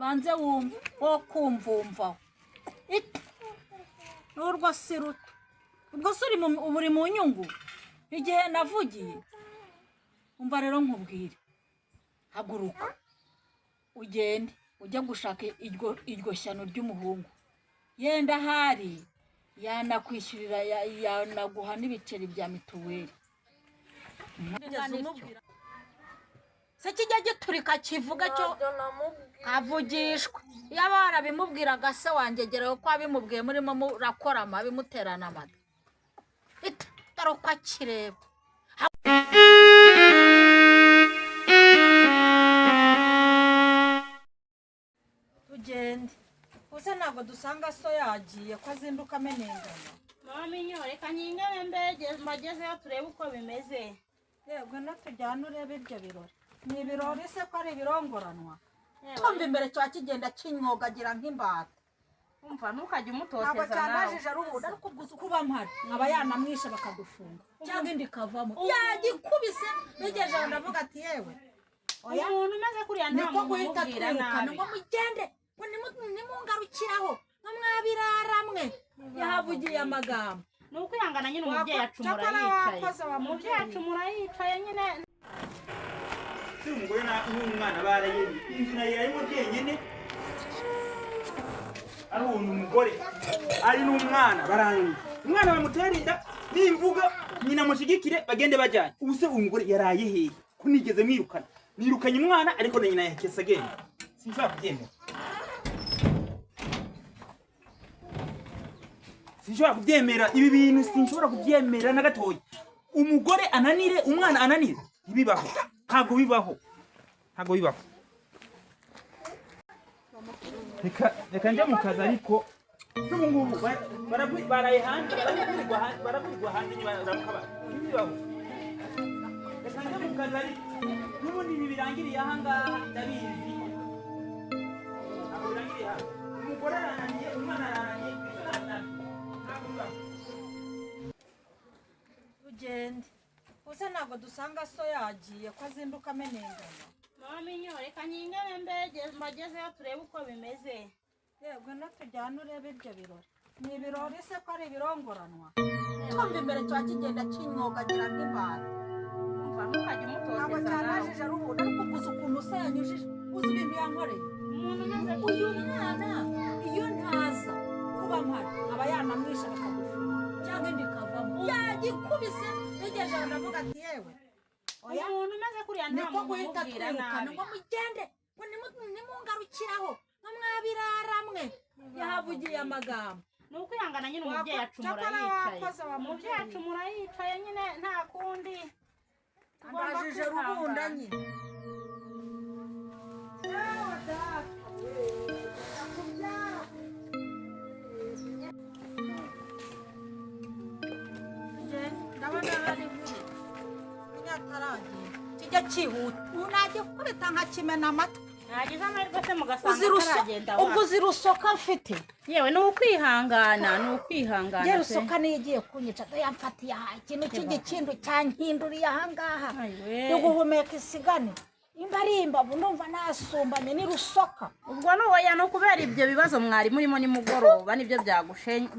banze wo kumvumva n'urwo siruta ubwo suri muri mu nyungu igihe navugiye umva rero nkubwire haguruka ugende ujya gushaka iryo shyano ry'umuhungu yenda hari yanakwishyurira yanaguha n'ibiceri bya mituweli se kijya giturika kivuga cyo kavugishwa iyo abana bimubwiraga se wangegerewe ko abimubwiye murimo murakora amabi muterana amata dore uko akireba tugende gusa ntabwo dusanga so yagiye ko azinduka amenengana mama inyoreka nyingene mbagezeyo turebe uko bimeze yego natujyane urebe ibyo birori ni ibirori se ko ari ibirongoranwa twumva imbere cya kigenda kinyogagira nk'imbata umva ntukajye umutoteza ntabwo cyandajije ari ubundi ariko kuba mpari aba yanamwishe bakadufunga cyangwa indi kavamo yagikubise bigeje ndavuga ati yewe umuntu umeze kuriya nta muntu umubwira nabi ngo mugende ngo nimungarukiraho ngo mwabiraramwe yahavugiye amagambo ni ukwihangana nyine umubyeyi acumura yicaye umubyeyi acumura yicaye nyine si umugore n'umwana barayeri inzu nayo yarimo byenyine ari umugore ari n'umwana baranyuye umwana bamutera inda n'imvuga nyina mushigikire bagende bajyanye ubu se uyu mugore yaraye hehe ko nigeze mwirukana nirukanye umwana ariko na nyina yakese agenda sinshobora kubyemera sinshobora kubyemera ibi bintu sinshobora kubyemera na gatoya umugore ananire umwana ananire ibibaho ntabwo bibaho reka njya mu kazi ariko n'ubu ngubu baraye hanze baragurirwa hanze baramuka ibibaho reka njya mu kazi ariko n'ubundi ibi birangiriye aha ngaha ndabizi ntabwo birangiriye aha umugore arananiye umwana arananiye ntabwo bibaho tugende gusa ntabwo dusanga so yagiye ko azinduka amenengana mama inyoreka nyingene mbagezeyo turebe uko bimeze yego natujyane urebe ibyo birori ni ibirori se ko ari ibirongoranwa twumva imbere cya kigenda kinyogagira nk'imbata umva ntukajye umutoteza ntabwo cyandajije ari ubundi ariko gusa ukuntu se yanyujije uzi ibintu yankoreye umuntu umeze uyu mwana iyo ntaza kuba mpari aba yanamwishe bakagufunga cyangwa indi kavamo yagikubise bigeje ndavuga ati yewe umuntu umeze kuriya nta muntu umubwira nabi ngo mugende ngo nimungarukiraho ngo mwabiraramwe yahavugiye amagambo ni ukwihangana nyine umubyeyi acumura yicaye umubyeyi acumura yicaye nyine nta kundi andajije rubunda nyine ndabona hari kijya cyihuta unajya kubita nka kimena amata nagize amahirwe se mugasanga ataragenda ubwo uzi rusoka mfite yewe ni ukwihangana ye rusoka niyo igiye kunyica yamfatiye aha ikintu cy'igikindu cyankinduriye aha ngaha yo guhumeka isigane imba ari imbavu ndumva nasumbanye ni rusoka ubwo n'uwoya no kubera ibyo bibazo mwari murimo nimugoroba nibyo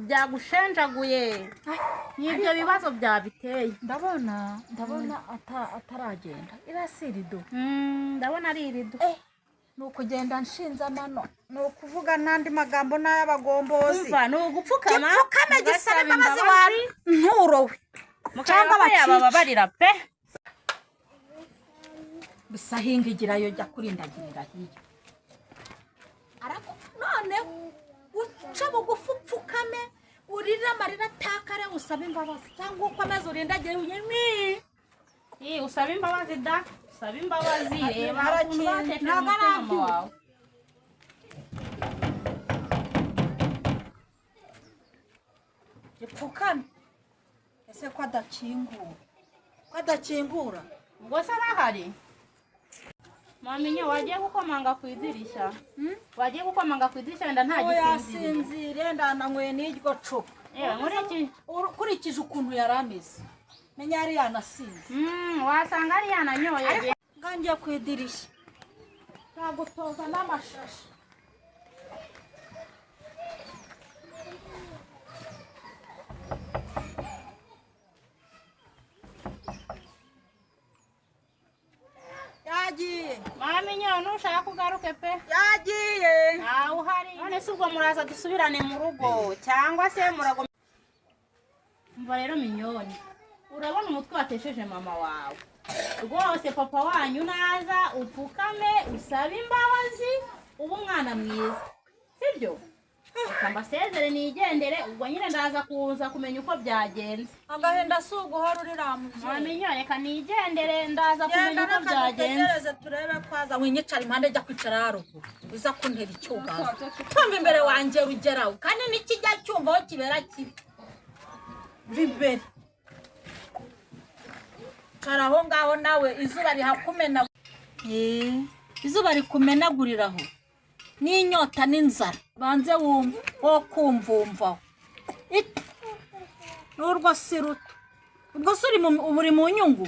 byagushenjaguye n'ibyo bibazo byabiteye ndabona ataragenda irasirido ndabona ari irido ni ukugenda nshinze amano ni ukuvuga n'andi magambo n'ay'abagombozi umva ni ugupfukama gisaba imbabazi wawe nturowe cyangwa abababarira pe bisa hingigirayo jya kurindagirira hirya ariko none uca bugufi upfukame urire amarira atakare usaba imbabazi cyangwa ukomeze urindagire unyemi usaba imbabazi da usaba imbabazi reba ntabwo arambiwe gipfukame ese ko adakingura ubwo se arahari mamenye wagiye gukomanga ku idirishya wenda nta gisinzire ndananyweye n'iryo cupa ukurikije ukuntu yari ameze menya yari yanasinze wasanga ari yananyoye ngangiye ku idirishya ntagutoza n'amashashi agaruke pe yagiye ntawe uhari none se ubwo muraza dusubirane mu rugo cyangwa se murago mva rero minyoni urabona umutwe watesheje mama wawe rwose papa wanyu naza upfukame usabe imbabazi uba umwana mwiza sibyo reka mbasezere nigendere ubwo nyine ndaza kuza kumenya uko byagenze agahinda si uguhora uriramu wamenye reka nigendere ndaza kumenya uko byagenze turebe kwaza winyicara impande jya kwicara haruguru uza kuntera icyugazo twumva imbere wanjye rugeraho kandi n'ikijya cyumva aho kibera kiri bibere cara aho ngaho nawe izuba rihakumena izuba rikumenaguriraho n'inyota n'inzara banze wumva wo kumvumvaho n'urwo si ruto ubwo si uri mu nyungu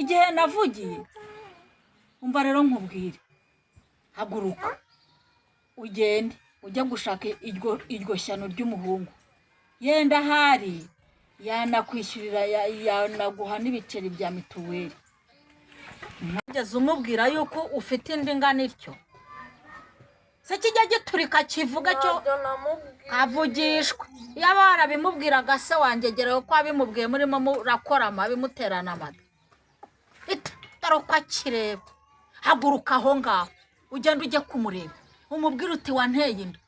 igihe navugiye umva rero nkubwire haguruka ugende ujya gushaka iryo shyano ry'umuhungu yenda ahari yanakwishyurira yanaguha n'ibiceri bya mituweli ntugeze umubwira yuko ufite indi ngana ityo se kijya giturika kivuga cyo avugishwa iyo aba warabimubwiraga se wangegerewe ko abimubwiye murimo murakorama bimuterana amata dore uko akireba haguruka aho ngaho ugenda ujye kumureba umubwire uti wanteye inda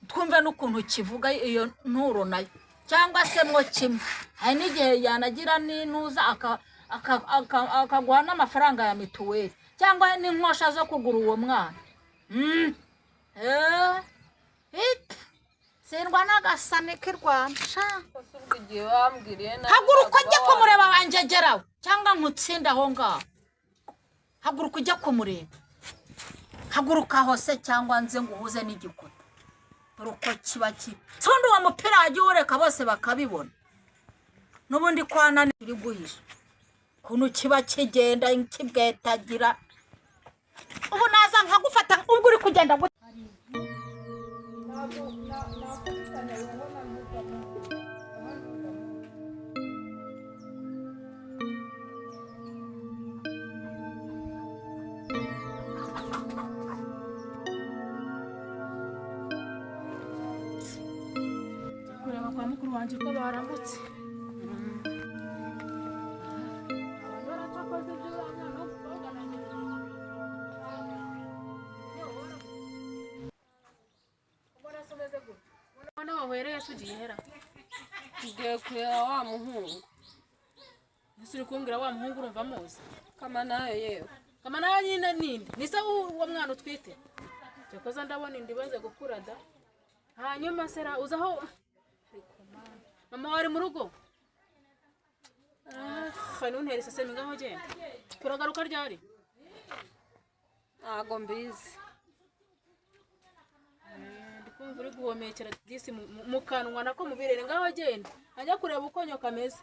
twumve n'ukuntu kivuga iyo nturo nayo cyangwa se mwo kimwe hari n'igihe yanagira n'intuza akaguha n'amafaranga ya mituweli cyangwa n'inkosha zo kugura uwo mwana sindwa n'agasane k'i Rwanda haguruka ujye kumureba wanjegeraho cyangwa nkutsinde aho ngaho haguruka ujye kumureba haguruka hose cyangwa nze nguhuze n'igikuta dore uko kiba kiri sondi uwo mupira wagiye ureka bose bakabibona n'ubundi kwana iri guhisha ukuntu kiba kigenda kibwetagira ubu naza nkagufata ubwo uri kugenda kureba kwa mukuru wanjye ko baramutse wahereye sugiye hera tugiye kureba wa muhungu uri kumbwira wa muhungu urumva muzi kamanayo yewe kamanayo nyine ninde nise uwo mwana utwite cyakoze ndabona indi baze gukura da hanyuma sera uzaho mama wari mu rugo fani untera isesemi ngaho genda turagaruka ryari ntago mbizi ndikumva uri guhomekera disi mu kanwa nako mu birere ngaho genda ajya kureba uko nyoka ameze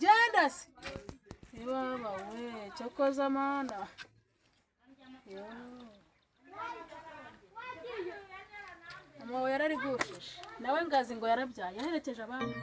genda se baba we cyakoze amana mama we yararigushije nawe ngazi ngo yarabyaye yaherekeje abana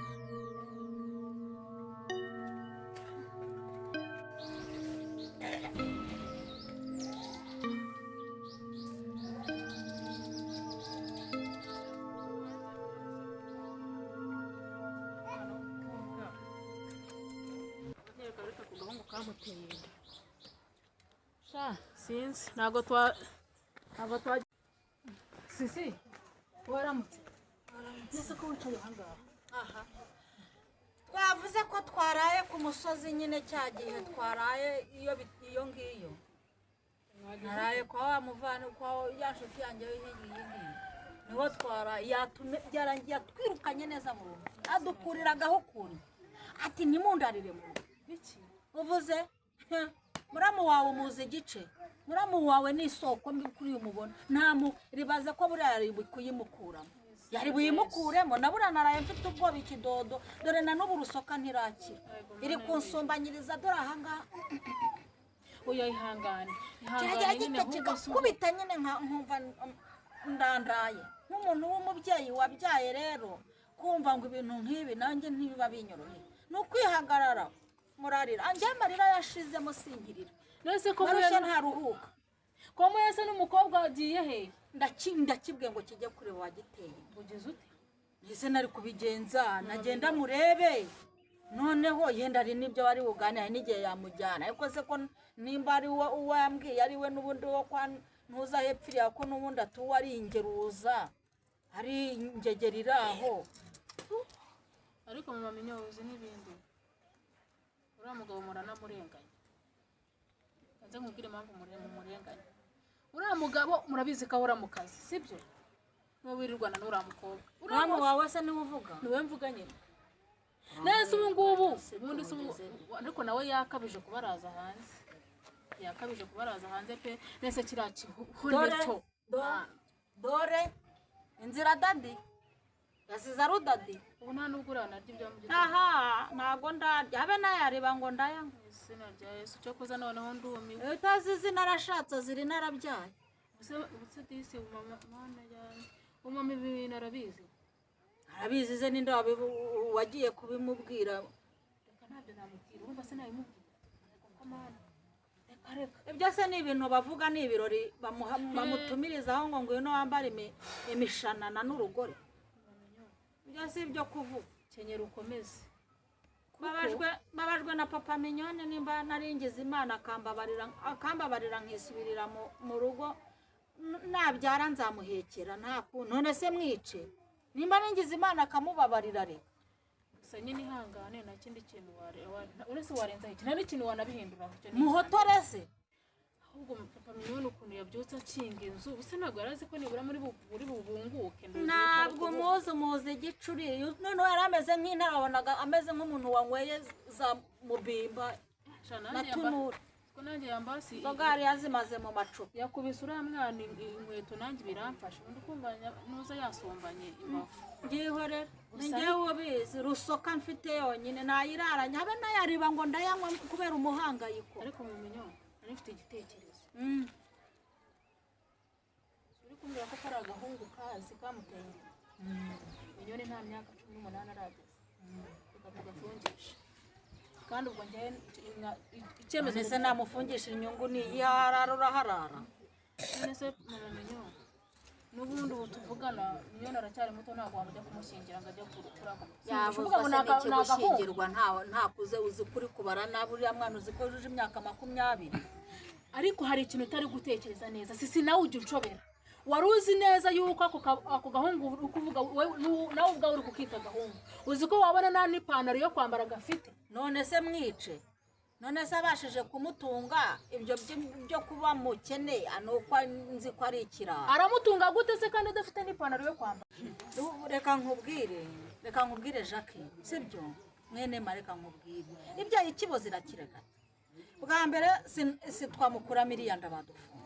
sinzi ntago twa sisi waramutse nese ko wicaye ahangaha twavuze ko twaraye ku musozi nyine cya gihe twaraye iyo ngiyo naraye kwa wa muvana kwa ya nshuti yanjye y'iyi niho twaraye yarangiye twirukanye neza burundu adukuriragaho kuntu ati ntimundarire mu biki uvuze muramu wawe muzi igice muramu wawe ni isoko mbi kuri uyu mubona nta ribaze ko buriya yari kuyimukuramo yari buyimukuremo nabura naraye mfite ubwoba ikidodo dore na n'ubu rusoka ntirakira iri kunsumbanyiriza dore ahangaha oya ihangane nyine kigakubita nyine nkumva ndandaye nk'umuntu w'umubyeyi wabyaye rero kumva ngo ibintu nk'ibi nanjye ntibiba binyoroheye ni ukwihagarara murarira anjye amarira yashizemo singirira nese ko Narushe ntaruhuka. ko mwese n'umukobwa agiye he Ndakibwe ngo kijye kureba wagiteye. ugize ute Ese nari kubigenza nagenda murebe. Noneho yenda ari nibyo bari buganira n'igihe yamujyana. Ariko se ko nimba ari uwo yambwiye ari we n'ubundi wo kwa ntuza hepfiriya ko n'ubundi atuwa ari ingeruza. Ari ingegerira aho. ariko mama minyozi n'ibindi uriya mugabo muranamurenganya kanze nkubwire impamvu murenganya uriya mugabo murabizi ko ahora mu kazi sibyo n'uwirirwana n'uriya mukobwa Mama wawe se niwe uvuga? niwe mvuga nyine nese ubu ngubu ubundi ariko nawe yakabije kubaraza hanze pe nese kiraci honeto Dore inzira dadi yasize arudadi ubu nta nubwo urana ry'ibyo mu gitondo aha ntago ndarya habe nayareba ngo ndayanywa izina rya Yesu cyo kuza noneho ndumiwe utazi izina arashatse ziri narabyaye ubuse disi umama mwana yanjye umama ibi bintu arabizi arabizi ninde wagiye kubimubwira reka ntabyo namubwira urumva se nabimubwira reka ibyo se ni ibintu bavuga ni ibirori bamutumirizaho ngo ngwino wambare imishanana n'urugore ibyo si ibyo kuvuga kenyera ukomeze babajwe na papa minyone nimba naringize Imana akambabarira nkisubirira mu rugo nabyara nzamuhekera nta kuntu none se mwice nimba naringize Imana akamubabarira reka gusa nyine ihangane nta kindi kintu uretse warenza iki nta n'ikintu wanabihindura muhotore se ahubwo papa minyone ukuntu yabyutse akinga inzu ubuse ntabwo yarazi ko nibura muri bubunguke ntabwo muzi igicuri noneho yari ameze nk'intara wabonaga ameze nk'umuntu wanyweye za mubimba na tunura ko nanjye yambasi zogari yazimaze mu macupa yakubise uriya mwana inkweto nanjye biramfasha ubundi kumva nuza yasombanye imbavu ngihorera ningewe ubizi rusoka mfite yonyine nayiraranye habe nayariba ngo ndayanywa kubera umuhangayiko ariko mu minyone nari mfite igitekerezo uri kumbwira ko ari agahungu kazi kamuteye minyone nta myaka 18 arageze tugafungisha kandi ubwo njye icyemezo se namufungisha inyungu ni yararura harara none se mama minyone n'ubundi ubu tuvugana minyone aracyari muto ntabwo wamujya kumushyingira ngo ajye kuraka yavuga ngo nagushyingirwa nta kuze uzi kuri kubara nabi uriya mwana uzi ko yujuje imyaka 20 ariko hari ikintu utari gutekereza neza sisi nawe ujya unshobera wari uzi neza yuko ako gahungu uri kuvuga nawe ubwawe uri kukita gahungu uzi ko wabona nta n'ipantaro yo kwambara gafite none se mwice none se abashije kumutunga ibyo byo kuba mukene nuko nzi ko ari ikirara aramutunga gute se kandi adafite n'ipantaro yo kwambara reka nkubwire Jacques sibyo mwene mareka nkubwire ibyo ikibozi irakirega bwa mbere si twamukura miliyanda badufunga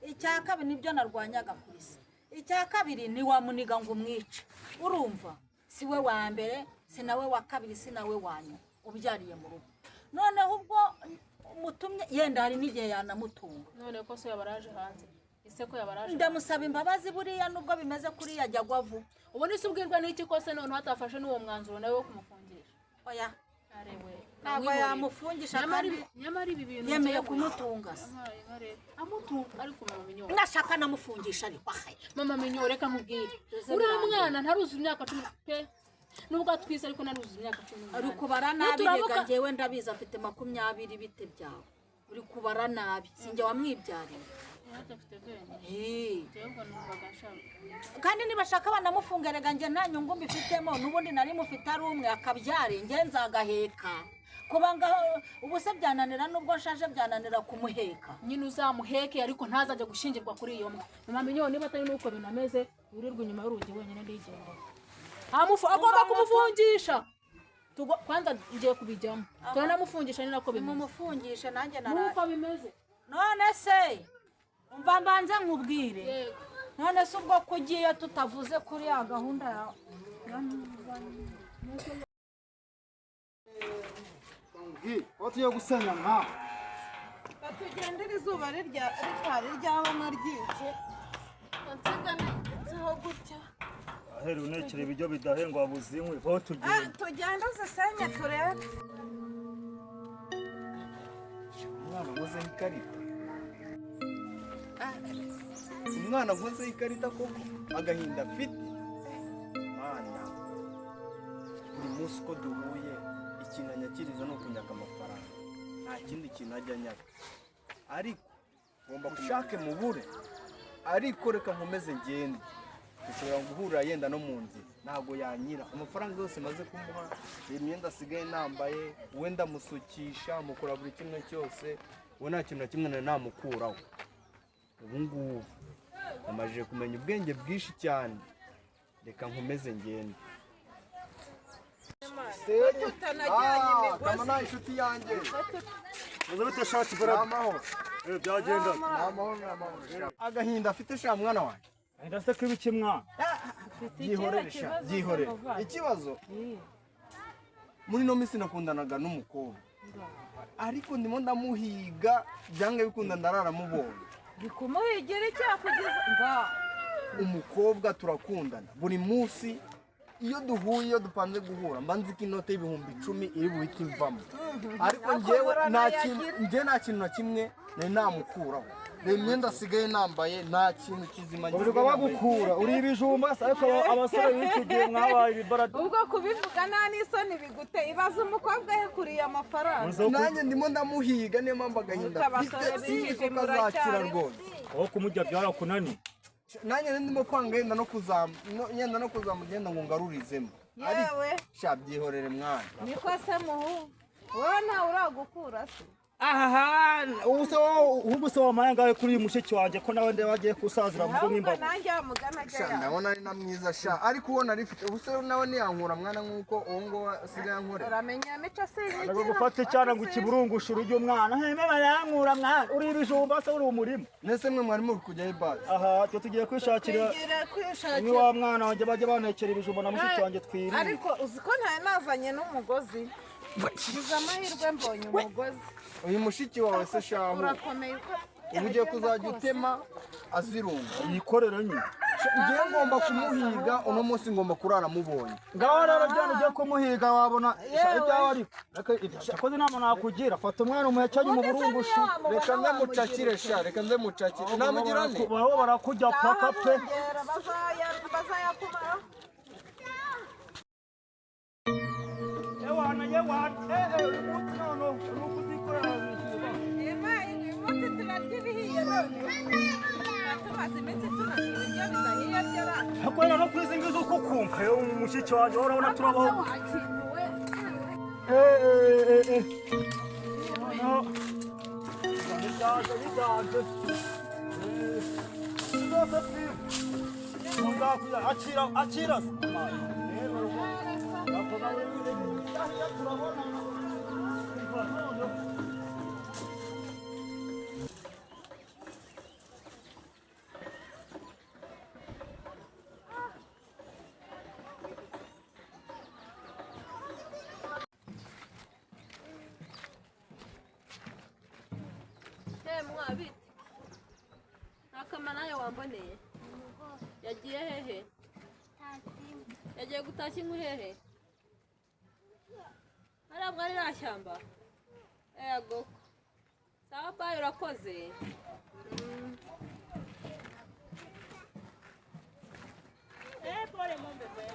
icya kabiri nibyo narwanyaga kuri se icya kabiri ni wamuniga ngo umwice urumva si we wa mbere si nawe wa kabiri si nawe wanyu ubyariye mu rugo noneho ubwo mutumye yenda hari n'igihe yanamutunga none ko se yabaraje hanze ise ko yabaraje ndamusaba imbabazi buriya nubwo bimeze kuri yajya gwavu ubu nisubwirwa n'iki ko se none hatafashe n'uwo mwanzuro nawe wo kumufungisha oya arewe ntabwo yamufungisha kandi nyamara ibi bintu yemeye kumutunga se amutunga ariko mama minyore nashaka namufungisha ariko mama minyore reka nkubwire uriya mwana ntaruzi imyaka 10 pe nubwo atwise ariko naruzi imyaka 10 uri kubara nabi rega ngewe ndabizi afite 20 bite byawe uri kubara nabi sinjye wamwibyariye kandi nibashaka banamufunga rega nge nta nyungu mbifitemo n'ubundi nari mufite ari umwe akabyare nge nzagaheka kuba ngaho ubu se byananira nubwo nshaje byananira kumuheka nyine uzamuheke ariko ntazajya gushingirwa kuri iyo mbwa mama minyone niba atari nuko binameze urirwa inyuma y'urugi wenyine ndigenda agomba kumufungisha kwanza ngiye kubijyamo turanamufungisha ni nako bimeze mumufungisha nanjye nara nuko bimeze none se umva mbanze nkubwire none se ubwo kugiye tutavuze kuri ya gahunda ya aho tugiye gusenya nka batugendera izuba ritari ryabona ryinshi nsiganizeho gutya ahera unekera ibiryo bidahengwa buzinywe aho tugenda tugenda uzisenye turebe umwana nkozeho ikarita umwana nkozeho ikarita koko agahinda afite mana buri munsi uko duhuye ikintu anyakiriza ni ukunyaka amafaranga nta kindi kintu ajya anyaka ariko ngomba gushake mubure ariko reka nkomeze ngende dushobora guhurira yenda no mu nzira ntabwo yanyira amafaranga yose maze kumuha imyenda asigaye nambaye wenda musukisha mukora buri kimwe cyose ubu nta kintu na kimwe namukuraho ubu ngubu amajije kumenya ubwenge bwinshi cyane reka nkomeze ngende kama nta inshuti yanjye muze bite shati bara amahoro byagenda agahinda afite sha mwana wanjye ndase kwibiki mwana byihorere ikibazo muri no minsi nakundanaga n'umukobwa ariko ndimo ndamuhiga byanga bikunda ndarara mubonye bikumuhigera icyakugeza umukobwa turakundana buri munsi iyo duhuye iyo dupanze guhura mba nzi ko inote y'ibihumbi 10 iri buhite imvamo ariko njyewe nta kintu na kimwe nari namukuraho imyenda asigaye nambaye nta kintu kizima uburyo bagukura uri ibijumba ariko abasore b'ikigihe mwabaye ibibarado ubwo kubivuga nta n'isoni bigute ibaza umukobwa yakuriye amafaranga nanjye ndimo ndamuhiga niyo mpamvu agahinda afite sinzi ko kazakira rwose aho kumujya byarakunaniye nanjye ndimo kwanga yenda no kuzamugenda ngo ngarurizemo yewe sha byihorere mwana niko se muhu wowe ntawe uragukura se aha ubuse wamaye ngawe kuri uyu mushiki wanjye ko nawe ndeba agiye kusazira vuga nk'imbago nanjye amugana ajya ndabona ari na mwiza sha ariko ubona rifite ubuse nawe niyankura mwana nk'uko uwo ngo asigaye ankorera uramenya mico sinyigira ntabwo gufata icyana ngo ikiburungushe urujya umwana heme barankura mwana uri ibijumba se uri umurima nese mwe mwari muri kujya ibaze aha twe tugiye kwishakira ni wa mwana wanjye bajya banekera ibijumba na mushiki wanjye twirinde ariko uzi ko ntawe nazanye n'umugozi biza amahirwe mbonye umugozi uyu mushiki wawe se shahu urakomeye uko ubu ugiye kuzajya utema azirunga yikorera nyine ngiye ngomba kumuhiga uno munsi ngomba kurara mubonye ngaho rero byane ugiye kumuhiga wabona ibyawe ariko akoze inama nakugira fata umwana umuhekanye mu burungushu reka nze mucakire sha reka nze mucakire namugira nde baho barakujya paka pe bazayakumara yewana uyu munsi none uri kuzikorera mwishyurwa uyu munsi turarya ibihiye none tumaze iminsi tunarya ibiryo bidahiye byara hakwera no kwizingiza uko kumva yo mushiki wanjye urabona turabaho akira mwabite ntakama nawe wamboneye yagiye hehe yagiye gutashya inkwi hehe hariya bwari iriya shyamba yego sawa bayi urakoze pole mombe bwe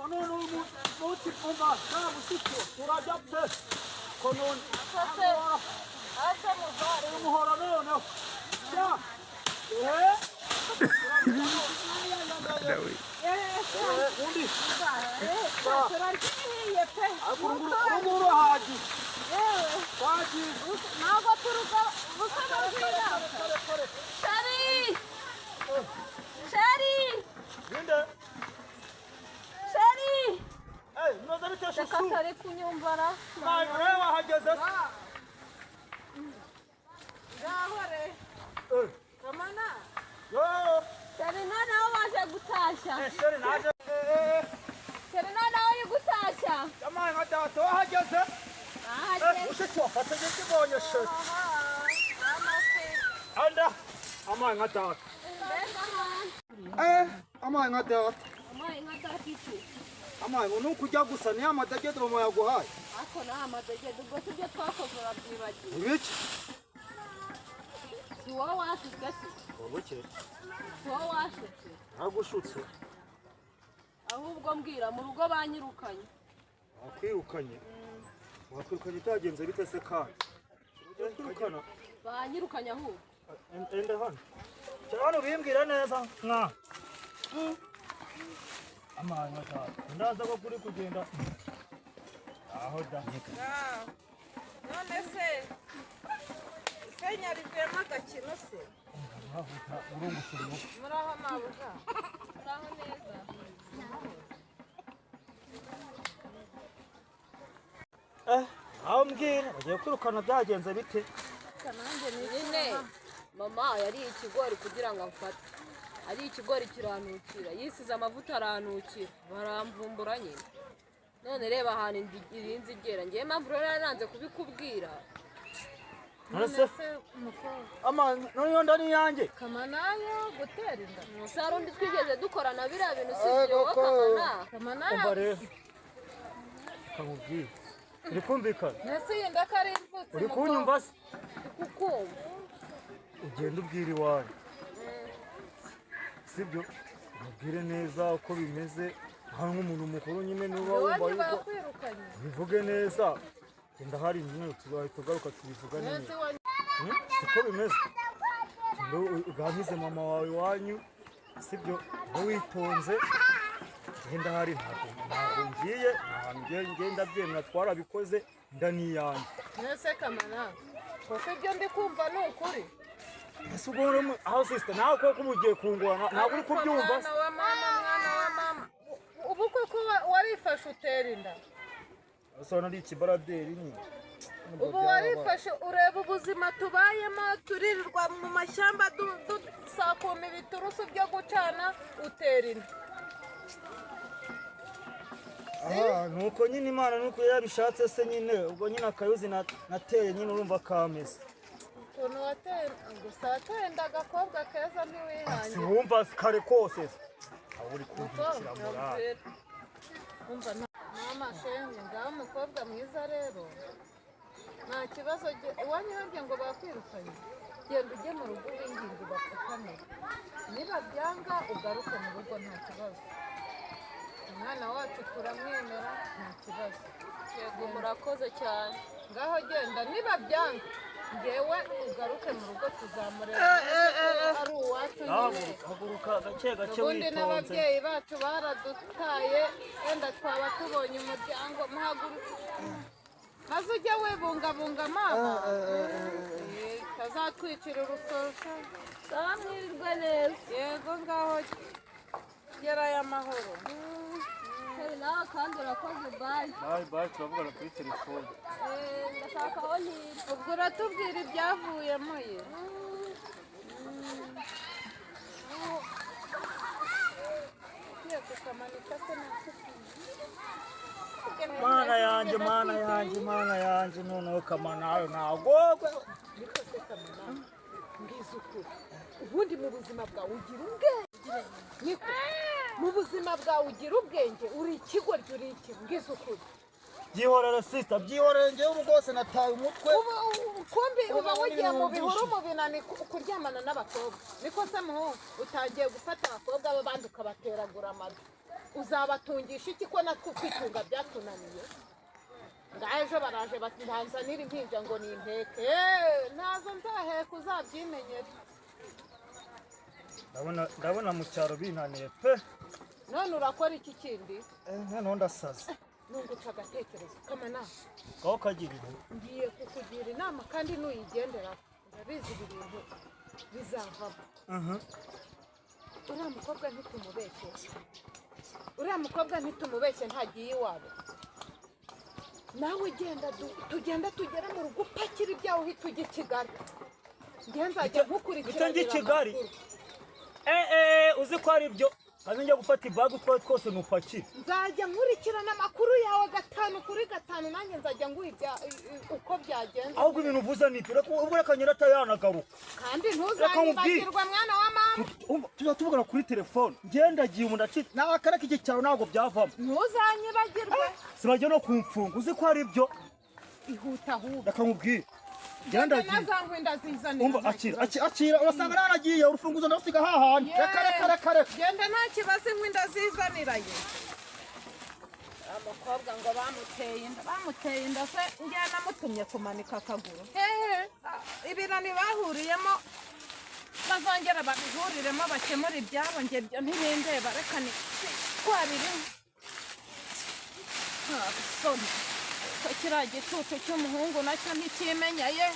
none uyu munsi umva nta musiko turajya pe ko none ase muzare umuhora noneho ya undi turaryihiye pe urunguru haji haji ntabwo turuga busana bwira shari shari ninde shari noza bite reka shushu atari kunyumvara nawe wahageze ngahore se kamana yo shari noneho waje gutashya sheri naje shari noneho uri gutashya amaye nka data wahageze ahageze ushitse wafata igiti mbonye sheri anda amaye nka data amaye nka data amaye nka datiki amaye ngo nuko ujya gusa niyo amadegede mama yaguhaye ako ni amadegede ubwo tujye twakoze urabyibagiwe ibiki si wowe washutse se ubuke si wowe washutse nagushutse ahubwo mbwira mu rugo banyirukanye wakwirukanye wakwirukanye utagenze bite se kandi ujya kwirukana banyirukanye ahubwo ende hano cyane hano bimbwira neza mwa amaye nka data ndaza ko kuri kugenda aho da none se senyarivuyemo agakino se urungusura muraho mabuja uraho neza aho mbwira bagiye kwirukana byagenze bite nyine mama yariye ikigori kugira ngo amfate ari ikigori kiranukira yisize amavuta aranukira baramvumbura nyine none reba ahantu irinzi igera ngewe mpamvu rero naranze kubikubwira none none iyo nda ni iyanjye kamanayo gutera inda gusa hari undi twigeze dukorana biriya bintu usibye wowe kamana kamanayo umva rero kamubwire uri kumvikana mbese iyi nda ko ari imvutsi uri kunyumva se kukumva ugenda ubwira iwanyu sibyo umubwire neza uko bimeze nta nk'umuntu mukuru nyine niba wumva iwanyu yuko bakwirukanye bivuge neza genda hari nyine tuzahita ugaruka tubivuga mbese neza iwanyu siko bimeze genda uganirize mama wawe iwanyu sibyo uba witonze genda hari ntabwo ngiye ahantu ngenda byemera twarabikoze nda ni iyanjye mbese kamanayo kuko ibyo ndi kumva ni ukuri ese ubwo urimo aho sisita nawe koko uba ugiye kungurana ntabwo uri kubyumva se mwana wa mama ubu koko warifashe utera inda urabona ari ikibaraderi nyine ubu warifashe ureba ubuzima tubayemo turirirwa mu mashyamba dusakuma ibiturusu byo gucana utera inda aha nuko nyine imana nuko yabishatse se nyine ubwo nyine akayuzi nateye nyine urumva kameze ukuntu wateye gusa wateye inda agakobwa keza si ntiwihange wumva kare kose se aho uri kumpikira morale umva mama shenge ngaho umukobwa mwiza rero nta kibazo iwanyu harya ngo bakwirukanye genda ujye mu rugo w'ingingo bapfukamire niba byanga ugaruke mu rugo nta kibazo umwana wacu turamwemera nta kibazo yego murakoze cyane ngaho genda niba byanga ngewe ugaruke mu rugo tuzamureba ari uwacu nyine haguruka gake gake ubundi witonze n'ababyeyi bacu baradutaye wenda twaba tubonye umuryango muhaguruke maze ujye wibungabunga mama utazatwicira urusosho sawa mwirirwe neza yego ngaho gerayo amahoro hari nawe kandi urakoze bayi bayi turavugana kuri telefone ndashaka aho ntiri ubwo uratubwira ibyavuyemo ye ugiye kukamanika se mana yanjye mana yanjye mana yanjye noneho kamanayo ntabwo mbwiza ukuri ubundi mu buzima bwawe ugira ubwenge niko mu buzima bwawe ugira ubwenge uri ikigoryi uri iki mbwiza ukuri byihorere sisita byihorere ngewe rwose nataye umutwe kumbi uba wagiye mu bihuru mu binani kuryamana n'abakobwa niko se muhungu utangiye gufata abakobwa b'abandi ukabateragura amatwi uzabatungisha iki ko natwe kwitunga byatunaniye ngaho ejo baraje bati ntanzanire impinja ngo ni impeke ntazo nzaheka uzabyimenyere ndabona mu cyaro binaniye pe none urakora iki kindi noneho ndasaze nungutse agatekerezo kamana kaho kagirira ngiye kukugira inama kandi nuyigendera urabizi ibi bintu bizavamo uriya mukobwa ntitumubeshye ntagiye iwabo nawe genda tugenda tugere mu rugo upakira ibyawe uhita ujya i Kigali nzajya nkukurikiranira i Kigali uzi ko ari byo kandi njya gufata ibaga utwawe twose nupakire nzajya nkurikirana amakuru yawe 5 kuri 5 nanjye nzajya nguha uko byagenze ahubwo ibintu uvuze ni ubwo reka nyirata yanagaruka kandi ntuzanyibagirwa mwana wa mama tujya tuvugana kuri telefone ngendagiye umuntu acitse nakareka iki cyaro ntabwo byavamo ntuzanyibagirwe sibajya no kumfunga uzi ko ari byo ihuta reka nkubwire ngendagiye umva akira urasanga naragiye urufunguzo ndasiga hahandi reka genda nta kibazo inkwi ndazizanirayo abakobwa ngo bamuteye inda se njye namutumye kumanika akaguru ibirani bahuriyemo bazongera babihuriremo bakemura ibyabo njye byo ntibindeba reka ni twabirimo soni ko kiriya gicucu cy'umuhungu nacyo ntikimenya ye